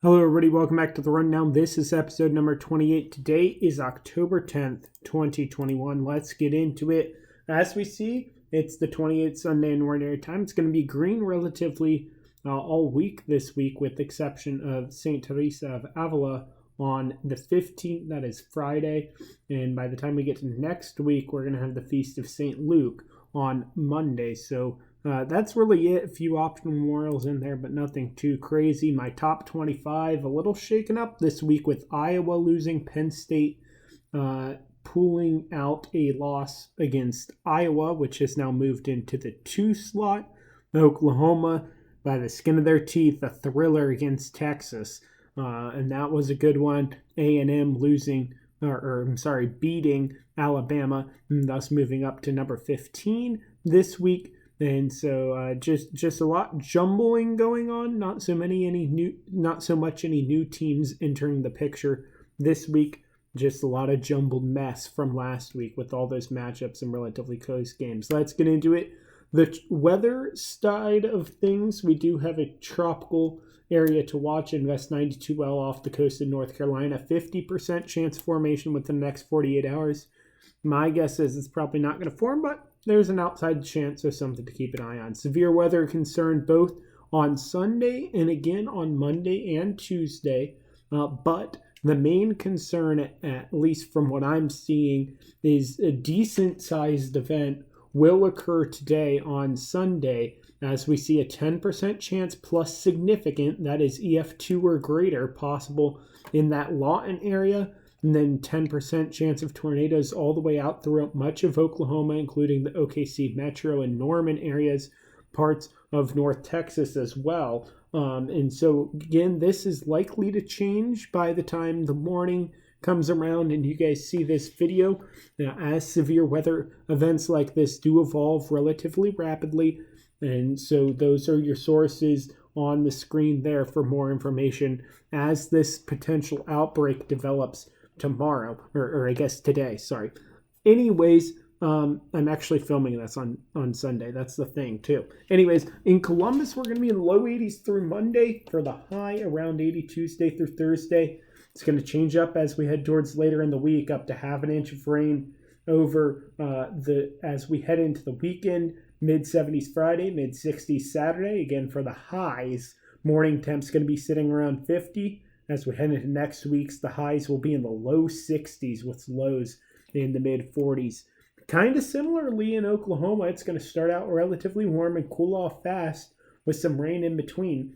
Hello everybody, welcome back to the Rundown. This is episode number 28. Today is October 10th, 2021. Let's get into it. As we see, it's the 28th Sunday in Ordinary Time. It's going to be green relatively all week this week, with the exception of St. Teresa of Avila on the 15th. That is Friday. And by the time we get to next week, we're going to have the Feast of St. Luke on Monday. So that's really it. A few optional memorials in there, but nothing too crazy. My top 25, a little shaken up this week with Iowa losing, Penn State pulling out a loss against Iowa, which has now moved into the 2 slot. Oklahoma, by the skin of their teeth, a thriller against Texas, and that was a good one. A&M losing, beating Alabama, and thus moving up to number 15 this week. And so just a lot jumbling going on. Not so much any new teams entering the picture this week. Just a lot of jumbled mess from last week with all those matchups and relatively close games. Let's get into it. The weather side of things, we do have a tropical area to watch in West 92L off the coast of North Carolina. 50% chance of formation within the next 48 hours. My guess is it's probably not going to form, but there's an outside chance, so something to keep an eye on. Severe weather concern both on Sunday and again on Monday and Tuesday. But the main concern, at least from what I'm seeing, is a decent-sized event will occur today on Sunday, as we see a 10% chance plus significant, that is EF2 or greater, possible in that Lawton area. And then 10% chance of tornadoes all the way out throughout much of Oklahoma, including the OKC metro and Norman areas, parts of North Texas as well. And so, again, this is likely to change by the time the morning comes around and you guys see this video. Now, as severe weather events like this do evolve relatively rapidly. And so those are your sources on the screen there for more information as this potential outbreak develops tomorrow, or I guess today, sorry. Anyways, I'm actually filming this on Sunday. That's the thing, too. Anyways, in Columbus, we're going to be in the low 80s through Monday for the high around 80 Tuesday through Thursday. It's going to change up as we head towards later in the week, up to half an inch of rain over as we head into the weekend. Mid-70s Friday, mid-60s Saturday. Again, for the highs, morning temps going to be sitting around 50. As we head into next week's, the highs will be in the low 60s with lows in the mid-40s. Kind of similarly in Oklahoma, it's going to start out relatively warm and cool off fast with some rain in between.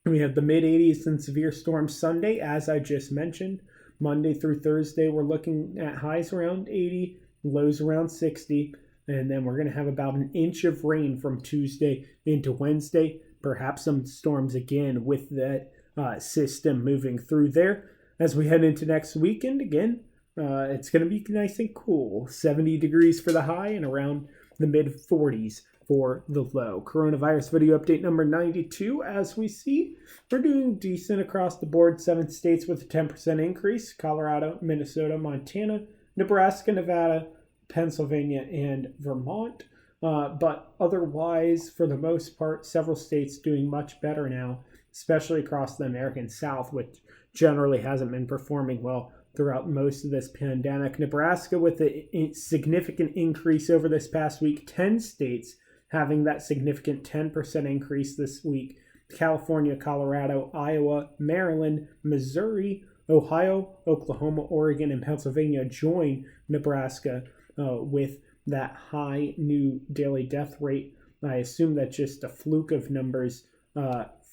We have the mid-80s and severe storms Sunday, as I just mentioned. Monday through Thursday, we're looking at highs around 80, lows around 60. And then we're going to have about an inch of rain from Tuesday into Wednesday. Perhaps some storms again with that system moving through there. As we head into next weekend, again, it's going to be nice and cool. 70 degrees for the high and around the mid-40s for the low. Coronavirus video update number 92. As we see, we're doing decent across the board. 7 states with a 10% increase: Colorado, Minnesota, Montana, Nebraska, Nevada, Pennsylvania, and Vermont. But otherwise, for the most part, several states doing much better now, especially across the American South, which generally hasn't been performing well throughout most of this pandemic. Nebraska with a significant increase over this past week. 10 states having that significant 10% increase this week. California, Colorado, Iowa, Maryland, Missouri, Ohio, Oklahoma, Oregon, and Pennsylvania join Nebraska with that high new daily death rate. I assume that's just a fluke of numbers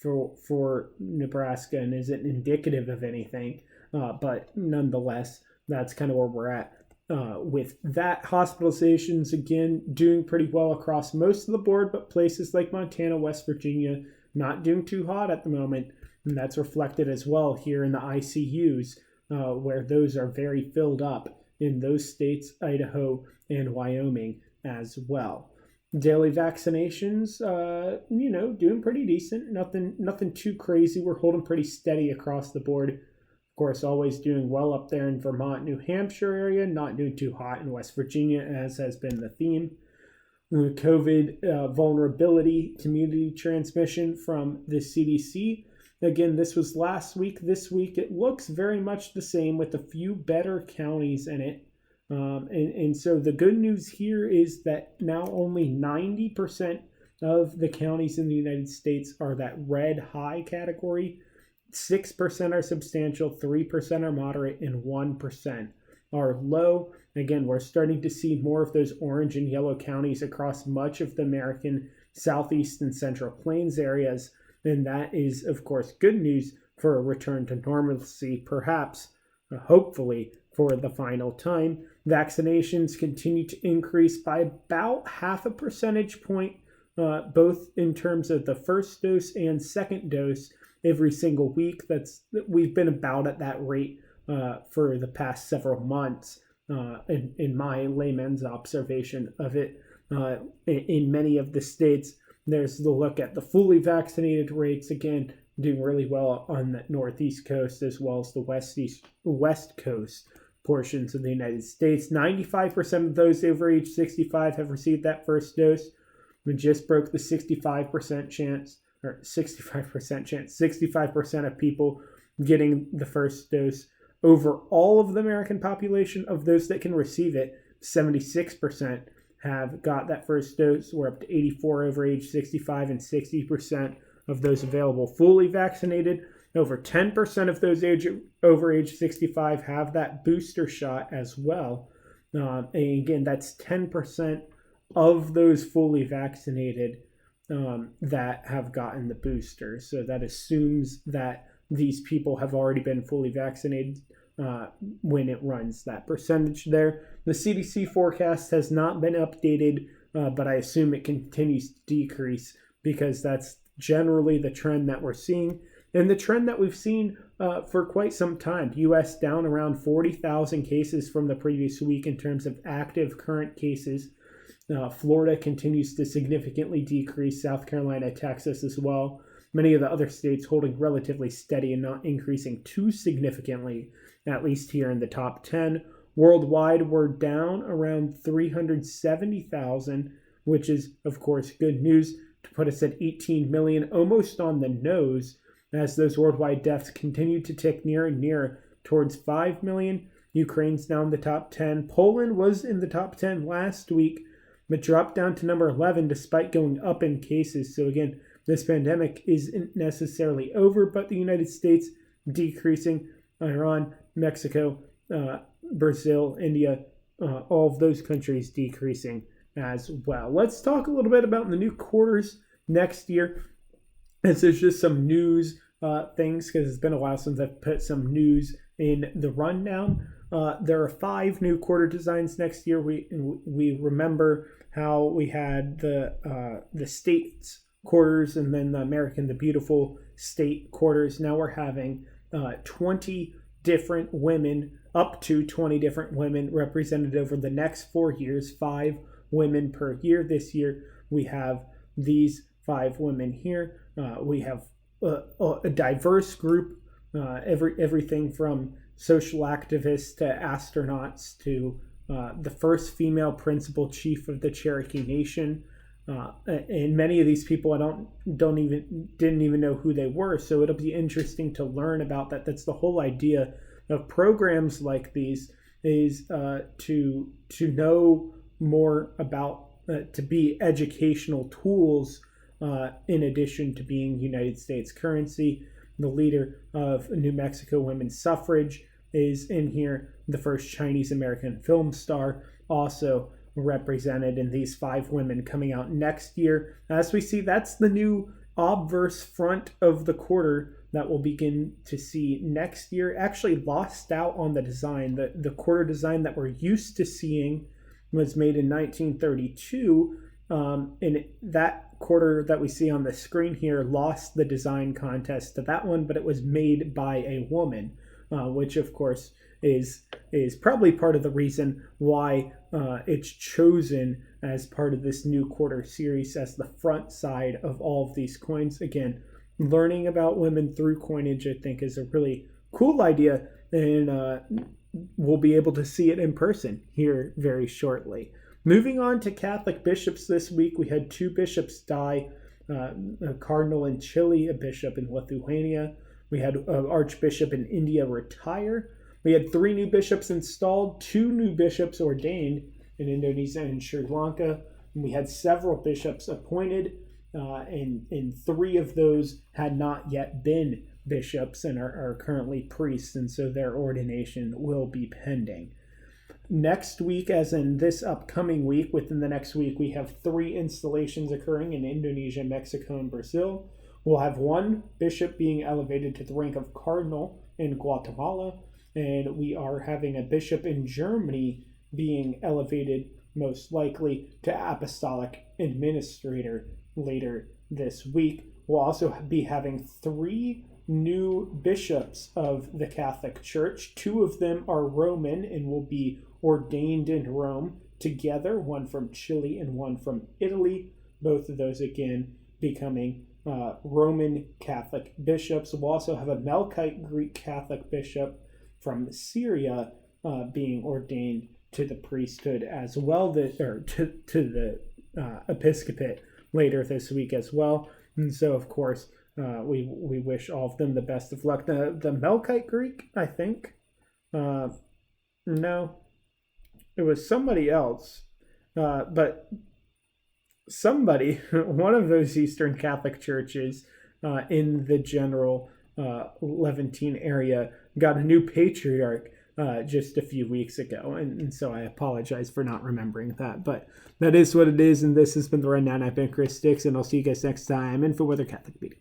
for Nebraska and isn't indicative of anything. But nonetheless, that's kind of where we're at. With that, hospitalizations, again, doing pretty well across most of the board, but places like Montana, West Virginia, not doing too hot at the moment. And that's reflected as well here in the ICUs, where those are very filled up in those states, Idaho and Wyoming as well. Daily vaccinations, doing pretty decent. Nothing too crazy. We're holding pretty steady across the board. Of course, always doing well up there in Vermont, New Hampshire area. Not doing too hot in West Virginia, as has been the theme. COVID vulnerability, community transmission from the CDC. Again, this was last week. This week, it looks very much the same with a few better counties in it. And so the good news here is that now only 90% of the counties in the United States are that red high category. 6% are substantial, 3% are moderate, and 1% are low. Again, we're starting to see more of those orange and yellow counties across much of the American Southeast and Central Plains areas. And that is, of course, good news for a return to normalcy, perhaps, hopefully, for the final time. Vaccinations continue to increase by about half a percentage point, both in terms of the first dose and second dose every single week. We've been about at that rate for the past several months, in my layman's observation of it. In many of the states, there's the look at the fully vaccinated rates, again, doing really well on the Northeast coast as well as the West Coast portions of the United States. 95% of those over age 65 have received that first dose. We just broke the 65% chance, or 65% of people getting the first dose. Over all of the American population, of those that can receive it, 76% have got that first dose. We're up to 84 over age 65 and 60% of those available fully vaccinated. Over 10% of those over age 65 have that booster shot as well. And again, that's 10% of those fully vaccinated that have gotten the booster. So that assumes that these people have already been fully vaccinated when it runs that percentage there. The CDC forecast has not been updated, but I assume it continues to decrease because that's generally the trend that we're seeing. And the trend that we've seen for quite some time. U.S. down around 40,000 cases from the previous week in terms of active current cases. Florida continues to significantly decrease, South Carolina, Texas as well. Many of the other states holding relatively steady and not increasing too significantly, at least here in the top 10. Worldwide, we're down around 370,000, which is, of course, good news to put us at 18 million, almost on the nose, as those worldwide deaths continue to tick near and near towards 5 million. Ukraine's now in the top 10. Poland was in the top 10 last week, but dropped down to number 11 despite going up in cases. So again, this pandemic isn't necessarily over, but the United States decreasing. Iran, Mexico, Brazil, India, all of those countries decreasing as well. Let's talk a little bit about the new quarters next year. This is just some news things, because it's been a while since I've put some news in the rundown. There are 5 new quarter designs next year. We remember how we had the states quarters and then the beautiful state quarters. Now we're having 20 different women, up to 20 different women represented over the next 4 years, 5 women per year. This year we have these 5 women here. We have a diverse group, everything from social activists to astronauts to the first female principal chief of the Cherokee Nation. And many of these people I didn't even know who they were. So it'll be interesting to learn about that. That's the whole idea of programs like these, is to know more about, to be educational tools in addition to being United States currency. The leader of New Mexico women's suffrage is in here. The first Chinese American film star also represented in these 5 women coming out next year. As we see, that's the new obverse front of the quarter that we'll begin to see next year. Actually lost out on the design. The quarter design that we're used to seeing was made in 1932. And that quarter that we see on the screen here lost the design contest to that one, but it was made by a woman, which of course is probably part of the reason why it's chosen as part of this new quarter series as the front side of all of these coins. Again, learning about women through coinage, I think, is a really cool idea, and we'll be able to see it in person here very shortly. Moving on to Catholic bishops this week, we had 2 bishops die. a cardinal in Chile, a bishop in Lithuania. We had an archbishop in India retire. We had 3 new bishops installed, 2 new bishops ordained in Indonesia and Sri Lanka. And we had several bishops appointed, and 3 of those had not yet been bishops and are currently priests, and so their ordination will be pending. Next week, as in this upcoming week, within the next week, we have 3 installations occurring in Indonesia, Mexico, and Brazil. We'll have 1 bishop being elevated to the rank of cardinal in Guatemala, and we are having a bishop in Germany being elevated, most likely, to apostolic administrator later this week. We'll also be having 3 new bishops of the Catholic Church. 2 of them are Roman and will be ordained in Rome together, 1 from Chile and 1 from Italy. Both of those, again, becoming Roman Catholic bishops. We'll also have a Melkite Greek Catholic bishop from Syria being ordained to the priesthood as well, to the episcopate later this week as well. And so, of course, we wish all of them the best of luck. The Melkite Greek, I think, no, it was somebody else, but somebody, one of those Eastern Catholic churches in the general Levantine area got a new patriarch just a few weeks ago, and so I apologize for not remembering that, but that is what it is, and this has been The Rundown. I've been Chris Dix, and I'll see you guys next time in For Weather Catholic Media.